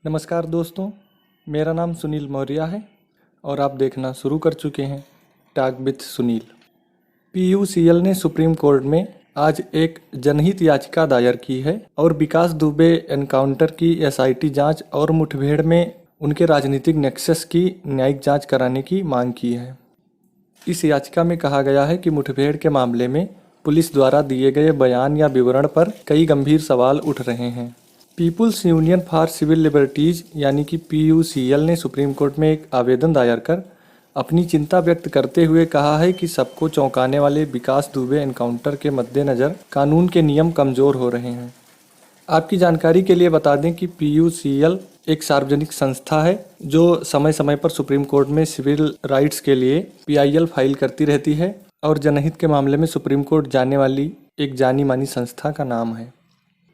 नमस्कार दोस्तों, मेरा नाम सुनील मौर्य है और आप देखना शुरू कर चुके हैं टॉक विद सुनील। पीयूसीएल ने सुप्रीम कोर्ट में आज एक जनहित याचिका दायर की है और विकास दुबे एनकाउंटर की एसआईटी जांच और मुठभेड़ में उनके राजनीतिक नेक्सस की न्यायिक जांच कराने की मांग की है। इस याचिका में कहा गया है कि मुठभेड़ के मामले में पुलिस द्वारा दिए गए बयान या विवरण पर कई गंभीर सवाल उठ रहे हैं। Peoples union for civil liberties यानी कि पीयूसीएल ने सुप्रीम कोर्ट में एक आवेदन दायर कर अपनी चिंता व्यक्त करते हुए कहा है कि सबको चौंकाने वाले विकास दुबे एनकाउंटर के मद्देनज़र कानून के नियम कमज़ोर हो रहे हैं। आपकी जानकारी के लिए बता दें कि पीयूसीएल एक सार्वजनिक संस्था है जो समय समय पर सुप्रीम कोर्ट में सिविल राइट्स के लिए पीआईएल फाइल करती रहती है और जनहित के मामले में सुप्रीम कोर्ट जाने वाली एक जानी मानी संस्था का नाम है।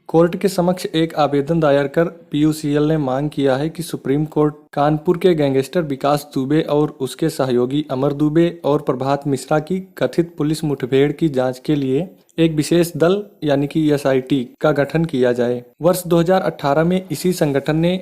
कोर्ट के समक्ष एक आवेदन दायर कर पीयूसीएल ने मांग किया है कि सुप्रीम कोर्ट कानपुर के गैंगस्टर विकास दुबे और उसके सहयोगी अमर दुबे और प्रभात मिश्रा की कथित पुलिस मुठभेड़ की जांच के लिए एक विशेष दल यानी कि एसआईटी का गठन किया जाए। वर्ष 2018 में इसी संगठन ने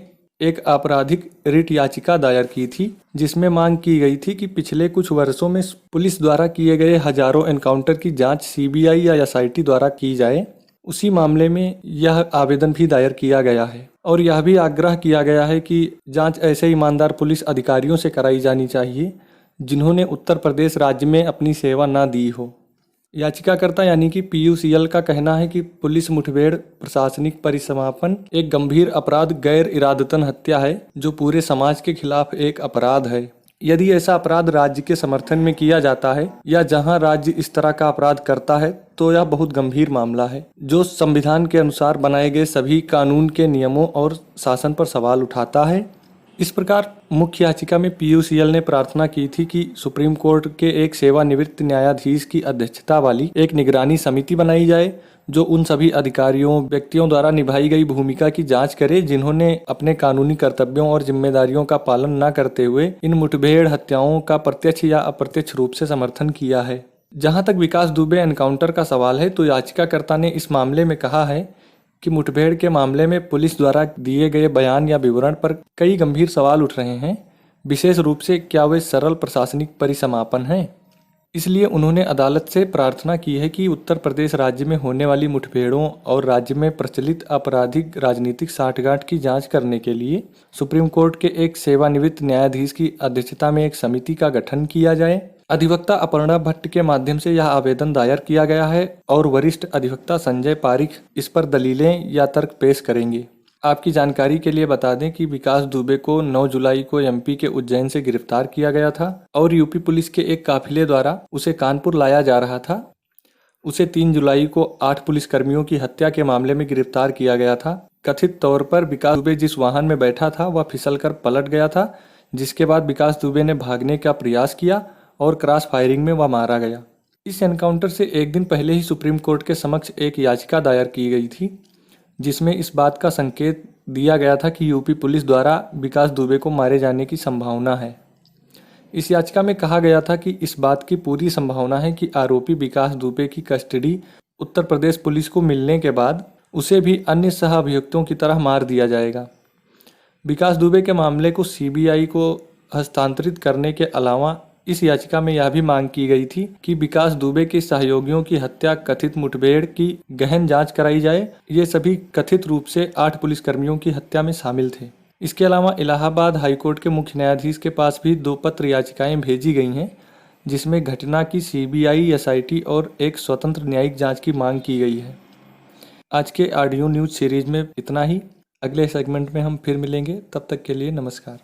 एक आपराधिक रिट याचिका दायर की थी जिसमें मांग की गई थी कि पिछले कुछ वर्षों में पुलिस द्वारा किए गए हजारों एनकाउंटर की जांच सीबीआई या एसआईटी द्वारा की जाए। उसी मामले में यह आवेदन भी दायर किया गया है और यह भी आग्रह किया गया है कि जांच ऐसे ईमानदार पुलिस अधिकारियों से कराई जानी चाहिए जिन्होंने उत्तर प्रदेश राज्य में अपनी सेवा न दी हो। याचिकाकर्ता यानी कि पीयूसीएल का कहना है कि पुलिस मुठभेड़ प्रशासनिक परिसमापन एक गंभीर अपराध गैर इरादतन हत्या है जो पूरे समाज के खिलाफ एक अपराध है। यदि ऐसा अपराध राज्य के समर्थन में किया जाता है या जहां राज्य इस तरह का अपराध करता है तो यह बहुत गंभीर मामला है जो संविधान के अनुसार बनाए गए सभी कानून के नियमों और शासन पर सवाल उठाता है। इस प्रकार मुख्य याचिका में पीयूसीएल ने प्रार्थना की थी कि सुप्रीम कोर्ट के एक सेवानिवृत्त न्यायाधीश की अध्यक्षता वाली एक निगरानी समिति बनाई जाए जो उन सभी अधिकारियों व्यक्तियों द्वारा निभाई गई भूमिका की जांच करे जिन्होंने अपने कानूनी कर्तव्यों और जिम्मेदारियों का पालन न करते हुए इन मुठभेड़ हत्याओं का प्रत्यक्ष या अप्रत्यक्ष रूप से समर्थन किया है। जहां तक विकास दुबे एनकाउंटर का सवाल है तो याचिकाकर्ता ने इस मामले में कहा है कि मुठभेड़ के मामले में पुलिस द्वारा दिए गए बयान या विवरण पर कई गंभीर सवाल उठ रहे हैं, विशेष रूप से क्या वे सरल प्रशासनिक परिसमापन हैं। इसलिए उन्होंने अदालत से प्रार्थना की है कि उत्तर प्रदेश राज्य में होने वाली मुठभेड़ों और राज्य में प्रचलित आपराधिक राजनीतिक साठगांठ की जांच करने के लिए सुप्रीम कोर्ट के एक सेवानिवृत्त न्यायाधीश की अध्यक्षता में एक समिति का गठन किया जाए। अधिवक्ता अपर्णा भट्ट के माध्यम से यह आवेदन दायर किया गया है और वरिष्ठ अधिवक्ता संजय पारिख इस पर दलीलें या तर्क पेश करेंगे। आपकी जानकारी के लिए बता दें कि विकास दुबे को 9 जुलाई को एमपी के उज्जैन से गिरफ्तार किया गया था और यूपी पुलिस के एक काफिले द्वारा उसे कानपुर लाया जा रहा था। उसे 3 जुलाई को 8 पुलिसकर्मियों की हत्या के मामले में गिरफ्तार किया गया था। कथित तौर पर विकास दुबे जिस वाहन में बैठा था वह फिसलकर पलट गया था, जिसके बाद विकास दुबे ने भागने का प्रयास किया और क्रॉस फायरिंग में वह मारा गया। इस एनकाउंटर से एक दिन पहले ही सुप्रीम कोर्ट के समक्ष एक याचिका दायर की गई थी जिसमें इस बात का संकेत दिया गया था कि यूपी पुलिस द्वारा विकास दुबे को मारे जाने की संभावना है। इस याचिका में कहा गया था कि इस बात की पूरी संभावना है कि आरोपी विकास दुबे की कस्टडी उत्तर प्रदेश पुलिस को मिलने के बाद उसे भी अन्य सह अभियुक्तों की तरह मार दिया जाएगा। विकास दुबे के मामले को सीबीआई को हस्तांतरित करने के अलावा इस याचिका में यह भी मांग की गई थी कि विकास दुबे के सहयोगियों की हत्या कथित मुठभेड़ की गहन जांच कराई जाए। ये सभी कथित रूप से 8 पुलिसकर्मियों की हत्या में शामिल थे। इसके अलावा इलाहाबाद हाईकोर्ट के मुख्य न्यायाधीश के पास भी 2 पत्र याचिकाएं भेजी गई हैं जिसमें घटना की सीबीआई, एसआईटी और एक स्वतंत्र न्यायिक जाँच की मांग की गई है। आज के ऑडियो न्यूज सीरीज में इतना ही। अगले सेगमेंट में हम फिर मिलेंगे, तब तक के लिए नमस्कार।